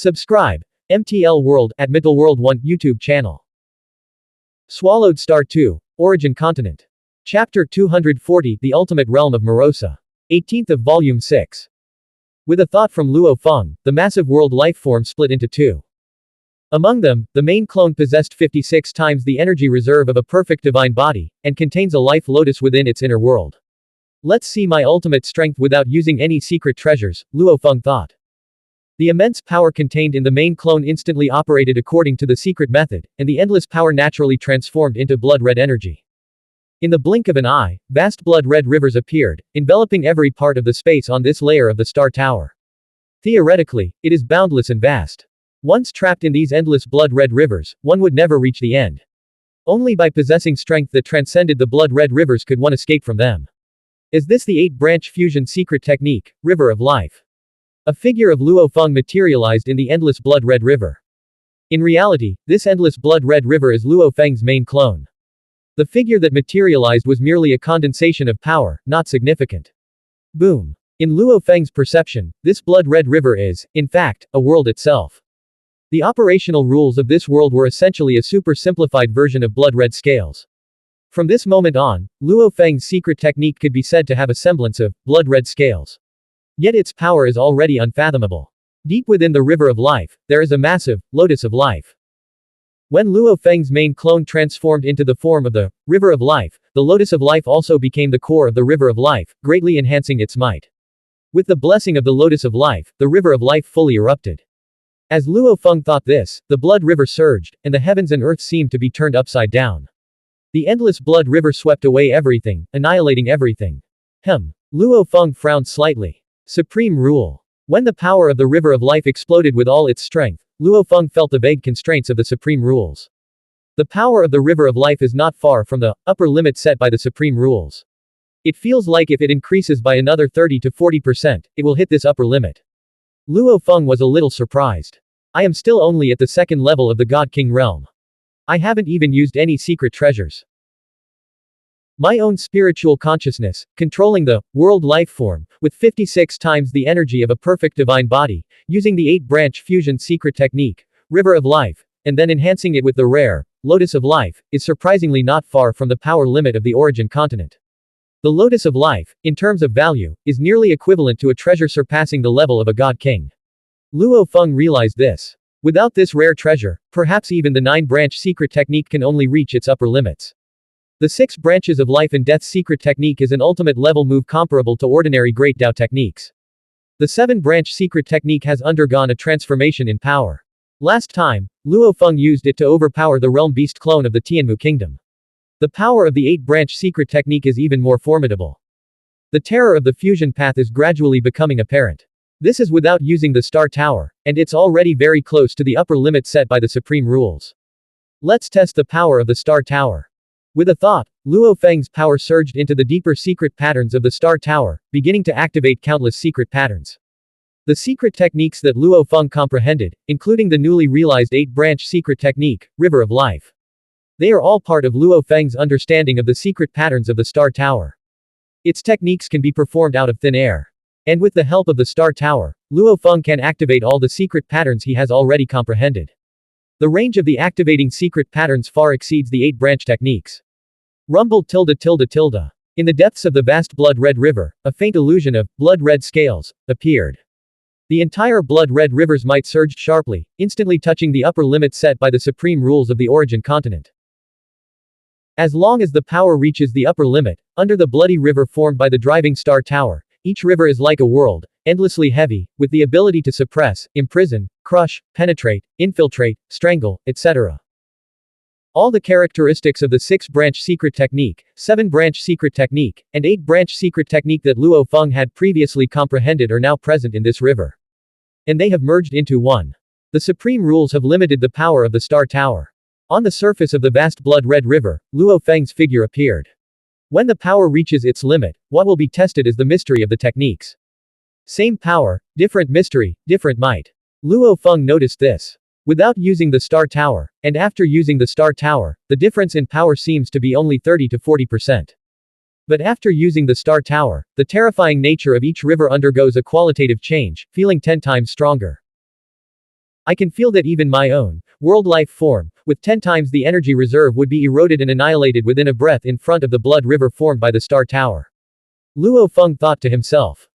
Subscribe. MTL World at Middle World 1 YouTube channel. Swallowed Star 2, Origin Continent. Chapter 240 The Ultimate Realm of Morosa. 18th of Volume 6. With a thought from Luo Feng, the massive world lifeform split into two. Among them, the main clone possessed 56 times the energy reserve of a perfect divine body, and contains a life lotus within its inner world. Let's see my ultimate strength without using any secret treasures, Luo Feng thought. The immense power contained in the main clone instantly operated according to the secret method, and the endless power naturally transformed into blood-red energy. In the blink of an eye, vast blood-red rivers appeared, enveloping every part of the space on this layer of the star tower. Theoretically, it is boundless and vast. Once trapped in these endless blood-red rivers, one would never reach the end. Only by possessing strength that transcended the blood-red rivers could one escape from them. Is this the 8-branch fusion secret technique, River of Life? A figure of Luo Feng materialized in the endless blood-red river. In reality, this endless blood-red river is Luo Feng's main clone. The figure that materialized was merely a condensation of power, not significant. Boom. In Luo Feng's perception, this blood-red river is, in fact, a world itself. The operational rules of this world were essentially a super-simplified version of blood-red scales. From this moment on, Luo Feng's secret technique could be said to have a semblance of blood-red scales. Yet its power is already unfathomable. Deep within the River of Life, there is a massive lotus of life. When Luo Feng's main clone transformed into the form of the River of Life, the Lotus of Life also became the core of the River of Life, greatly enhancing its might. With the blessing of the Lotus of Life, the River of Life fully erupted. As Luo Feng thought this, the blood river surged, and the heavens and earth seemed to be turned upside down. The endless blood river swept away everything, annihilating everything. Luo Feng frowned slightly. Supreme rule. When the power of the River of Life exploded with all its strength, Luo Feng felt the vague constraints of the supreme rules. The power of the River of Life is not far from the upper limit set by the supreme rules. It feels like if it increases by another 30 to 40%, it will hit this upper limit. Luo Feng was a little surprised. I am still only at the second level of the God King realm. I haven't even used any secret treasures. My own spiritual consciousness, controlling the world life form, with 56 times the energy of a perfect divine body, using the 8-branch fusion secret technique, River of Life, and then enhancing it with the rare Lotus of Life, is surprisingly not far from the power limit of the origin continent. The Lotus of Life, in terms of value, is nearly equivalent to a treasure surpassing the level of a god king. Luo Feng realized this. Without this rare treasure, perhaps even the 9-branch secret technique can only reach its upper limits. The 6 branches of life and death secret technique is an ultimate level move comparable to ordinary Great Dao techniques. The 7-branch secret technique has undergone a transformation in power. Last time, Luo Feng used it to overpower the realm beast clone of the Tianmu kingdom. The power of the 8-branch secret technique is even more formidable. The terror of the fusion path is gradually becoming apparent. This is without using the star tower, and it's already very close to the upper limit set by the supreme rules. Let's test the power of the star tower. With a thought, Luo Feng's power surged into the deeper secret patterns of the star tower, beginning to activate countless secret patterns. The secret techniques that Luo Feng comprehended, including the newly realized 8-branch secret technique, River of Life. They are all part of Luo Feng's understanding of the secret patterns of the star tower. Its techniques can be performed out of thin air. And with the help of the star tower, Luo Feng can activate all the secret patterns he has already comprehended. The range of the activating secret patterns far exceeds the 8-branch techniques. Rumble tilde. In the depths of the vast blood-red river, a faint illusion of blood-red scales appeared. The entire blood-red rivers might surged sharply, instantly touching the upper limit set by the supreme rules of the origin continent. As long as the power reaches the upper limit, under the bloody river formed by the driving star tower, each river is like a world, endlessly heavy, with the ability to suppress, imprison, crush, penetrate, infiltrate, strangle, etc. All the characteristics of the 6-branch secret technique, 7-branch secret technique, and 8-branch secret technique that Luo Feng had previously comprehended are now present in this river. And they have merged into one. The supreme rules have limited the power of the star tower. On the surface of the vast blood-red river, Luo Feng's figure appeared. When the power reaches its limit, what will be tested is the mystery of the techniques. Same power, different mystery, different might. Luo Feng noticed this. Without using the star tower, and after using the star tower, the difference in power seems to be only 30 to 40%. But after using the star tower, the terrifying nature of each river undergoes a qualitative change, feeling 10 times stronger. I can feel that even my own, world life form, with 10 times the energy reserve would be eroded and annihilated within a breath in front of the blood river formed by the Star Tower. Luo Feng thought to himself.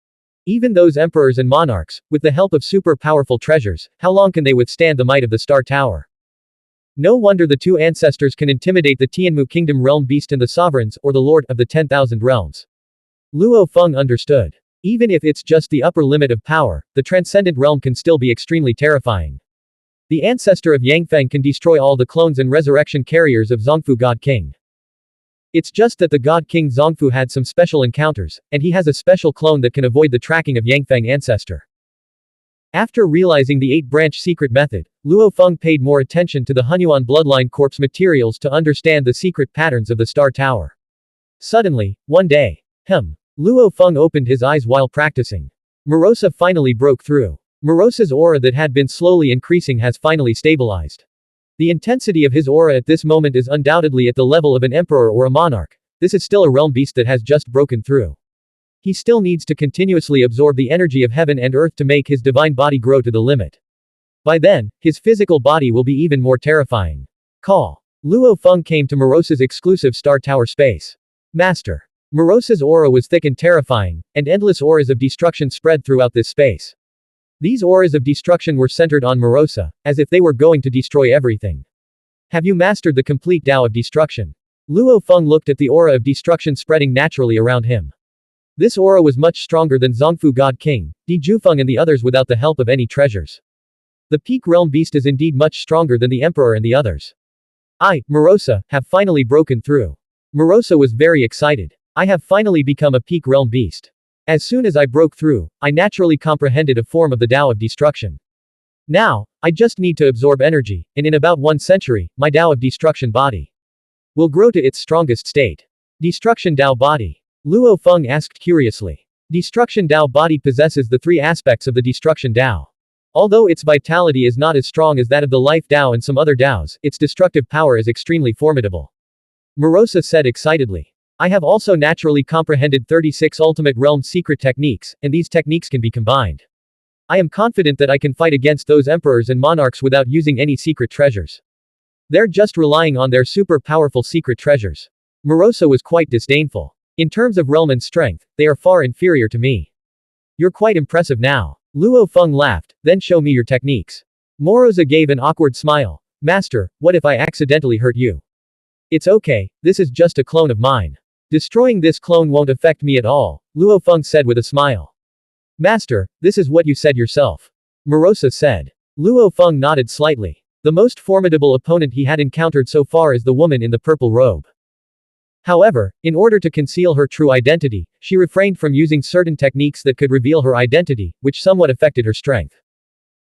Even those emperors and monarchs, with the help of super powerful treasures, how long can they withstand the might of the Star Tower? No wonder the two ancestors can intimidate the Tianmu Kingdom realm beast and the sovereigns, or the lord, of the 10,000 realms. Luo Feng understood. Even if it's just the upper limit of power, the transcendent realm can still be extremely terrifying. The ancestor of Yangfeng can destroy all the clones and resurrection carriers of Zongfu God King. It's just that the God King Zongfu had some special encounters, and he has a special clone that can avoid the tracking of Yangfeng ancestor. After realizing the 8-branch secret method, Luo Feng paid more attention to the Xuanhuan bloodline corpse materials to understand the secret patterns of the Star Tower. Suddenly, one day, Luo Feng opened his eyes while practicing. Morosa finally broke through. Morosa's aura that had been slowly increasing has finally stabilized. The intensity of his aura at this moment is undoubtedly at the level of an emperor or a monarch. This is still a realm beast that has just broken through. He still needs to continuously absorb the energy of heaven and earth to make his divine body grow to the limit. By then, his physical body will be even more terrifying. Call. Luo Feng came to Morosa's exclusive Star Tower space. Master. Morosa's aura was thick and terrifying, and endless auras of destruction spread throughout this space. These auras of destruction were centered on Morosa, as if they were going to destroy everything. Have you mastered the complete Tao of destruction? Luo Feng looked at the aura of destruction spreading naturally around him. This aura was much stronger than Zongfu God King, Di Jufeng and the others without the help of any treasures. The peak realm beast is indeed much stronger than the emperor and the others. I, Morosa, have finally broken through. Morosa was very excited. I have finally become a peak realm beast. As soon as I broke through, I naturally comprehended a form of the Tao of destruction. Now, I just need to absorb energy, and in about 1 century, my Tao of destruction body will grow to its strongest state. Destruction Tao body. Luo Feng asked curiously. Destruction Tao body possesses the 3 aspects of the destruction Tao. Although its vitality is not as strong as that of the life Tao and some other Taos, its destructive power is extremely formidable. Morosa said excitedly. I have also naturally comprehended 36 ultimate realm secret techniques, and these techniques can be combined. I am confident that I can fight against those emperors and monarchs without using any secret treasures. They're just relying on their super powerful secret treasures. Morosa was quite disdainful. In terms of realm and strength, they are far inferior to me. You're quite impressive now. Luo Feng laughed, then show me your techniques. Morosa gave an awkward smile. Master, what if I accidentally hurt you? It's okay, this is just a clone of mine. Destroying this clone won't affect me at all, Luo Feng said with a smile. Master, this is what you said yourself. Morosa said. Luo Feng nodded slightly. The most formidable opponent he had encountered so far is the woman in the purple robe. However, in order to conceal her true identity, she refrained from using certain techniques that could reveal her identity, which somewhat affected her strength.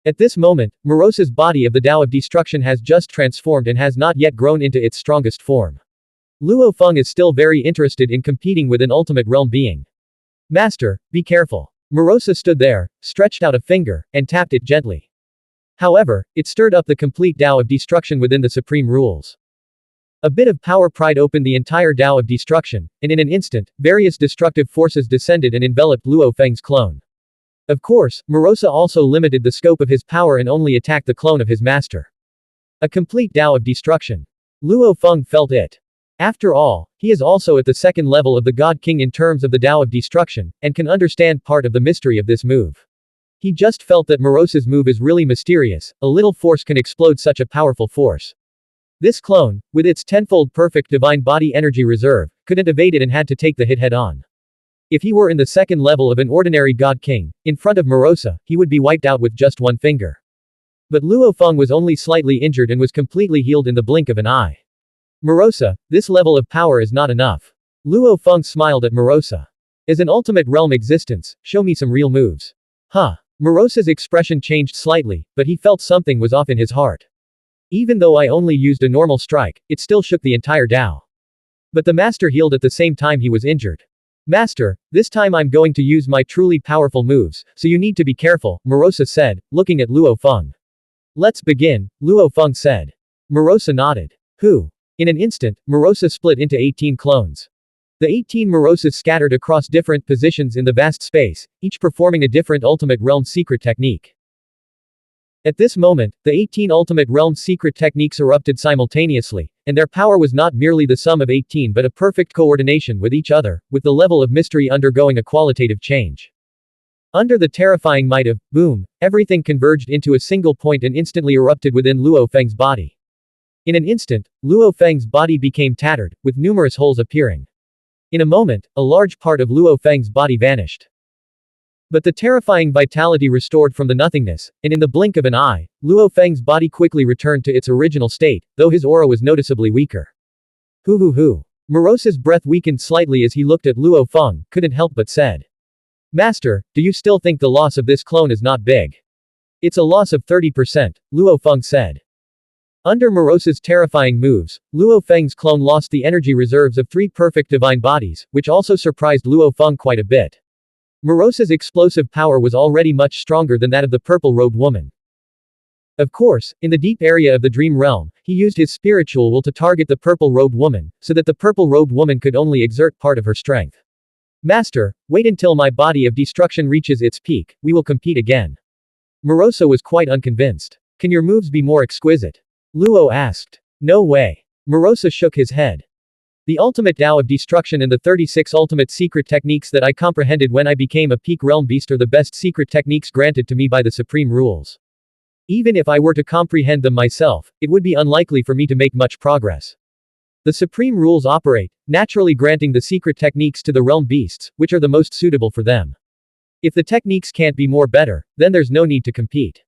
At this moment, Morosa's body of the Tao of destruction has just transformed and has not yet grown into its strongest form. Luo Feng is still very interested in competing with an ultimate realm being. Master, be careful. Morosa stood there, stretched out a finger, and tapped it gently. However, it stirred up the complete Tao of destruction within the supreme rules. A bit of power pride opened the entire Tao of destruction, and in an instant, various destructive forces descended and enveloped Luo Feng's clone. Of course, Morosa also limited the scope of his power and only attacked the clone of his master. A complete Tao of destruction. Luo Feng felt it. After all, he is also at the second level of the God King in terms of the Tao of destruction, and can understand part of the mystery of this move. He just felt that Morosa's move is really mysterious, a little force can explode such a powerful force. This clone, with its tenfold perfect divine body energy reserve, couldn't evade it and had to take the hit head-on. If he were in the second level of an ordinary God King, in front of Morosa, he would be wiped out with just one finger. But Luo Feng was only slightly injured and was completely healed in the blink of an eye. Morosa, this level of power is not enough. Luo Feng smiled at Morosa. As an ultimate realm existence, show me some real moves. Huh. Morosa's expression changed slightly, but he felt something was off in his heart. Even though I only used a normal strike, it still shook the entire Tao. But the master healed at the same time he was injured. Master, this time I'm going to use my truly powerful moves, so you need to be careful, Morosa said, looking at Luo Feng. Let's begin, Luo Feng said. Morosa nodded. Who? In an instant, Morosa split into 18 clones. The 18 Morosas scattered across different positions in the vast space, each performing a different ultimate realm secret technique. At this moment, the 18 Ultimate Realm's secret techniques erupted simultaneously, and their power was not merely the sum of 18 but a perfect coordination with each other, with the level of mystery undergoing a qualitative change. Under the terrifying might of boom, everything converged into a single point and instantly erupted within Luo Feng's body. In an instant, Luo Feng's body became tattered, with numerous holes appearing. In a moment, a large part of Luo Feng's body vanished. But the terrifying vitality restored from the nothingness, and in the blink of an eye, Luo Feng's body quickly returned to its original state, though his aura was noticeably weaker. Hoo. Morosa's breath weakened slightly as he looked at Luo Feng, couldn't help but said. Master, do you still think the loss of this clone is not big? It's a loss of 30%, Luo Feng said. Under Morosa's terrifying moves, Luo Feng's clone lost the energy reserves of 3 perfect divine bodies, which also surprised Luo Feng quite a bit. Morosa's explosive power was already much stronger than that of the purple-robed woman. Of course, in the deep area of the dream realm, he used his spiritual will to target the purple-robed woman, so that the purple-robed woman could only exert part of her strength. Master, wait until my body of destruction reaches its peak, we will compete again. Morosa was quite unconvinced. Can your moves be more exquisite? Luo asked. No way. Morosa shook his head. The ultimate Tao of destruction and the 36 ultimate secret techniques that I comprehended when I became a peak realm beast are the best secret techniques granted to me by the supreme rules. Even if I were to comprehend them myself, it would be unlikely for me to make much progress. The supreme rules operate, naturally granting the secret techniques to the realm beasts, which are the most suitable for them. If the techniques can't be more better, then there's no need to compete.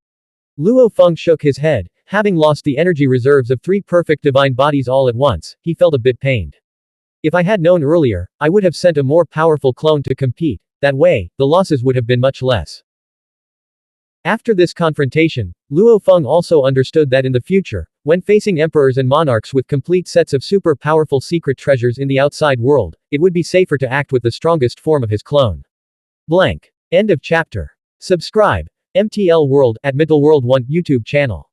Luo Feng shook his head. Having lost the energy reserves of 3 perfect divine bodies all at once, he felt a bit pained. If I had known earlier, I would have sent a more powerful clone to compete, that way, the losses would have been much less. After this confrontation, Luo Feng also understood that in the future, when facing emperors and monarchs with complete sets of super powerful secret treasures in the outside world, it would be safer to act with the strongest form of his clone. Blank. End of chapter. Subscribe. MTL World at Middle World 1 YouTube channel.